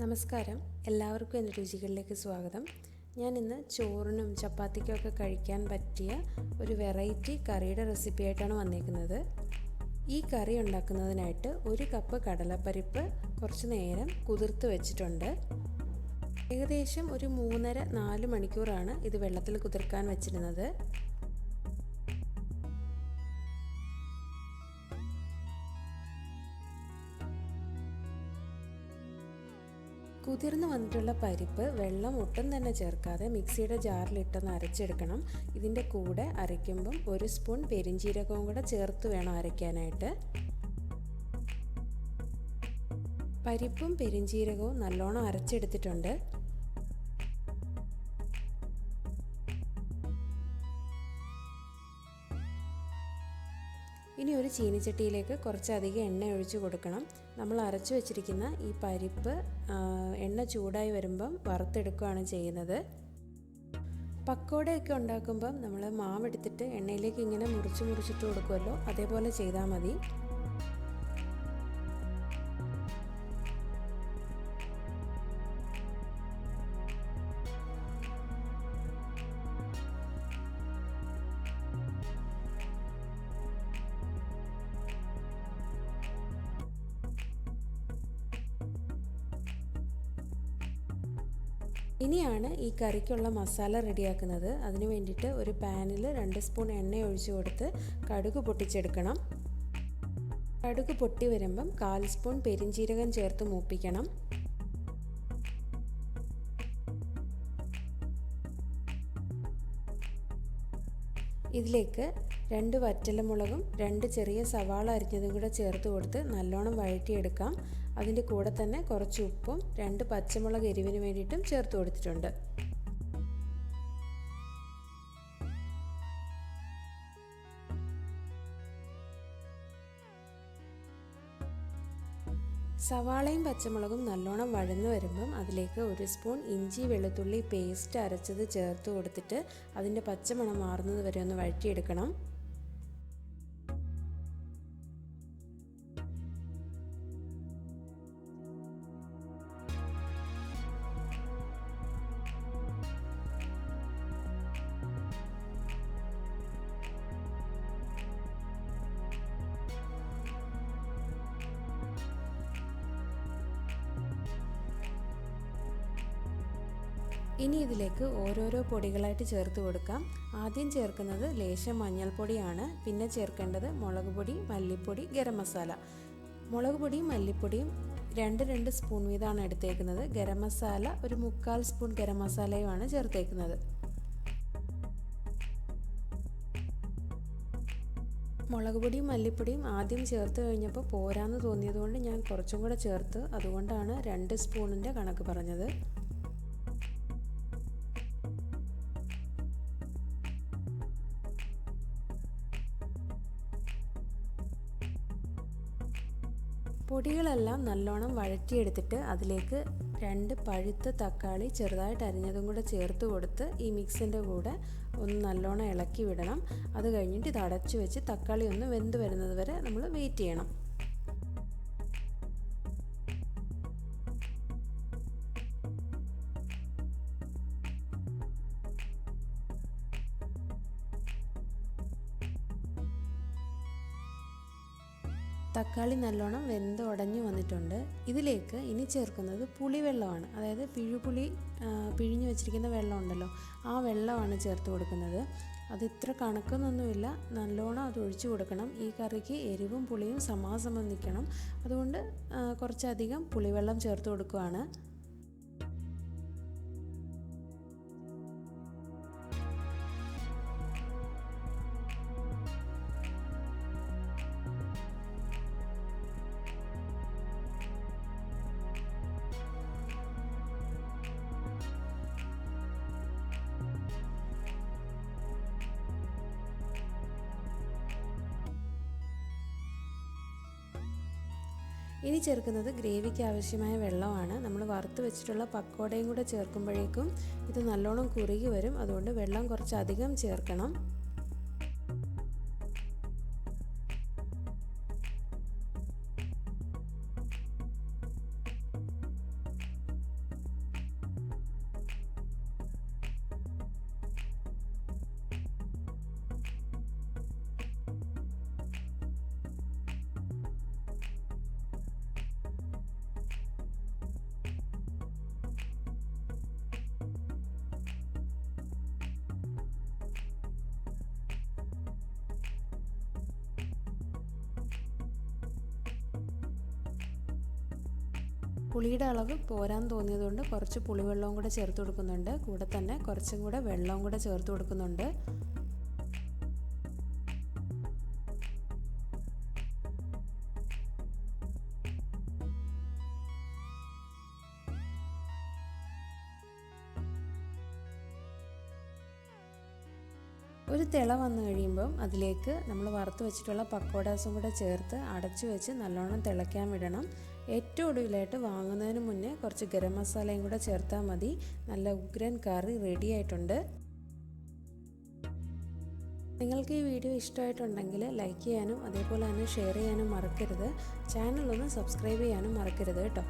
നമസ്കാരം, എല്ലാവർക്കും എൻ്റെ രുചികളിലേക്ക് സ്വാഗതം. ഞാൻ ഇന്ന് ചോറിനും ചപ്പാത്തിക്കൊക്കെ കഴിക്കാൻ പറ്റിയ ഒരു വെറൈറ്റി കറിയുടെ റെസിപ്പി ആയിട്ടാണ് വന്നിരിക്കുന്നത്. ഈ കറി ഉണ്ടാക്കുന്നതിനായിട്ട് 1 കപ്പ് കടലപ്പരിപ്പ് കുറച്ച് നേരം കുതിർത്ത് വെച്ചിട്ടുണ്ട്. ഏകദേശം ഒരു 3.5-4 മണിക്കൂറാണ് ഇത് വെള്ളത്തിൽ കുതിർക്കാൻ വെച്ചിരുന്നത്. കുതിർന്ന് വന്നിട്ടുള്ള പരിപ്പ് വെള്ളം ഒട്ടും തന്നെ ചേർക്കാതെ മിക്സിയുടെ ജാറിലിട്ടൊന്ന് അരച്ചെടുക്കണം. ഇതിൻ്റെ കൂടെ അരയ്ക്കുമ്പം 1 സ്പൂൺ പെരിഞ്ജീരകവും കൂടെ ചേർത്ത് വേണം അരയ്ക്കാനായിട്ട്. പരിപ്പും പെരിഞ്ജീരകവും നല്ലോണം അരച്ചെടുത്തിട്ടുണ്ട്. ഇനി ഒരു ചീനിച്ചട്ടിയിലേക്ക് കുറച്ചധികം എണ്ണ ഒഴിച്ച് കൊടുക്കണം. നമ്മൾ അരച്ചു വെച്ചിരിക്കുന്ന ഈ പരിപ്പ് എണ്ണ ചൂടായി വരുമ്പം വറുത്തെടുക്കുകയാണ് ചെയ്യുന്നത്. പക്കോടയൊക്കെ ഉണ്ടാക്കുമ്പം നമ്മൾ മാവെടുത്തിട്ട് എണ്ണയിലേക്ക് ഇങ്ങനെ മുറിച്ചിട്ട് കൊടുക്കുമല്ലോ, അതേപോലെ ചെയ്താൽ മതി. ഇനിയാണ് ഈ കറിക്കുള്ള മസാല റെഡിയാക്കുന്നത്. അതിന് വേണ്ടിയിട്ട് ഒരു പാനിൽ 2 സ്പൂൺ എണ്ണ ഒഴിച്ച് കൊടുത്ത് കടുക് പൊട്ടിച്ചെടുക്കണം. കടുക് പൊട്ടി വരുമ്പം 1/4 സ്പൂൺ പെരിഞ്ജീരകം ചേർത്ത് മൂപ്പിക്കണം. ഇതിലേക്ക് 2 വറ്റൽമുളകും 2 ചെറിയ സവാള അരിഞ്ഞതും കൂടെ ചേർത്ത് കൊടുത്ത് നല്ലോണം വഴറ്റിയെടുക്കാം. അതിൻ്റെ കൂടെ തന്നെ കുറച്ച് ഉപ്പും 2 പച്ചമുളക് എരിവിന് വേണ്ടിയിട്ടും ചേർത്ത് കൊടുത്തിട്ടുണ്ട്. സവാളയും പച്ചമുളകും നല്ലോണം വഴന്നു വരുമ്പം അതിലേക്ക് 1 സ്പൂൺ ഇഞ്ചി വെളുത്തുള്ളി പേസ്റ്റ് അരച്ചത് ചേർത്ത് കൊടുത്തിട്ട് അതിൻ്റെ പച്ചമണം മാറുന്നത് വരെ ഒന്ന് വഴറ്റിയെടുക്കണം. ഇനി ഇതിലേക്ക് ഓരോരോ പൊടികളായിട്ട് ചേർത്ത് കൊടുക്കാം. ആദ്യം ചേർക്കുന്നത് ലേശം മഞ്ഞൾപ്പൊടിയാണ്. പിന്നെ ചേർക്കേണ്ടത് മുളക് പൊടി, മല്ലിപ്പൊടി, ഗരം മസാല. മുളക് പൊടിയും മല്ലിപ്പൊടിയും 2 സ്പൂൺ വീതമാണ് എടുത്തേക്കുന്നത്. ഗരം മസാല ഒരു 3/4 സ്പൂൺ ഗരം മസാലയുമാണ് ചേർത്തേക്കുന്നത്. മുളക് പൊടിയും മല്ലിപ്പൊടിയും ആദ്യം ചേർത്ത് കഴിഞ്ഞപ്പോൾ പോരാന്ന് തോന്നിയതുകൊണ്ട് ഞാൻ കുറച്ചും കൂടെ ചേർത്ത്. അതുകൊണ്ടാണ് 2 സ്പൂണിൻ്റെ കണക്ക് പറഞ്ഞത്. പൊടികളെല്ലാം നല്ലോണം വഴറ്റിയെടുത്തിട്ട് അതിലേക്ക് 2 പഴുത്ത തക്കാളി ചെറുതായിട്ട് അരിഞ്ഞതും കൂടെ ചേർത്ത് കൊടുത്ത് ഈ മിക്സിൻ്റെ കൂടെ ഒന്ന് നല്ലോണം ഇളക്കി വിടണം. അത് കഴിഞ്ഞിട്ട് ഇത് അടച്ചു വെച്ച് തക്കാളി ഒന്ന് വെന്ത് വരുന്നത് വരെ നമ്മൾ വെയിറ്റ് ചെയ്യണം. തക്കാളി നല്ലോണം വെന്ത് ഉടഞ്ഞു വന്നിട്ടുണ്ട്. ഇതിലേക്ക് ഇനി ചേർക്കുന്നത് പുളിവെള്ളമാണ്. അതായത് പിഴിഞ്ഞ് വെച്ചിരിക്കുന്ന വെള്ളം ഉണ്ടല്ലോ, ആ വെള്ളമാണ് ചേർത്ത് കൊടുക്കുന്നത്. അത് ഇത്ര കണക്കൊന്നൊന്നുമില്ല, നല്ലോണം അത് ഒഴിച്ചു കൊടുക്കണം. ഈ കറിക്ക് എരിവും പുളിയും സമാസമം നിൽക്കണം. അതുകൊണ്ട് കുറച്ചധികം പുളിവെള്ളം ചേർത്ത് കൊടുക്കുകയാണ്. ഇനി ചേർക്കുന്നത് ഗ്രേവിക്ക് ആവശ്യമായ വെള്ളമാണ്. നമ്മൾ വറുത്ത് വെച്ചിട്ടുള്ള പക്കോടയും കൂടെ ചേർക്കുമ്പോഴേക്കും ഇത് നല്ലോണം കുറുകി വരും. അതുകൊണ്ട് വെള്ളം കുറച്ചധികം ചേർക്കണം. പുളിയുടെ അളവ് പോരാൻ തോന്നിയതുകൊണ്ട് കുറച്ച് പുളിവെള്ളവും കൂടെ ചേർത്ത് കൊടുക്കുന്നുണ്ട്. കൂടെ തന്നെ കുറച്ചും കൂടെ വെള്ളവും കൂടെ ചേർത്ത് കൊടുക്കുന്നുണ്ട്. ഒരു തിള വന്നു കഴിയുമ്പം അതിലേക്ക് നമ്മൾ വറുത്ത് വെച്ചിട്ടുള്ള പക്കോടാസും കൂടെ ചേർത്ത് അടച്ചു വെച്ച് നല്ലോണം തിളയ്ക്കാൻ വിടണം. ഏറ്റവും ഒടുവിലായിട്ട് വാങ്ങുന്നതിന് മുന്നേ കുറച്ച് ഗരം മസാലയും കൂടെ ചേർത്താൽ മതി. നല്ല ഉഗ്രൻ കറി റെഡി ആയിട്ടുണ്ട്. നിങ്ങൾക്ക് ഈ വീഡിയോ ഇഷ്ടമായിട്ടുണ്ടെങ്കിൽ ലൈക്ക് ചെയ്യാനും അതേപോലെ തന്നെ ഷെയർ ചെയ്യാനും മറക്കരുത്. ചാനൽ ഒന്ന് സബ്സ്ക്രൈബ് ചെയ്യാനും മറക്കരുത് കേട്ടോ.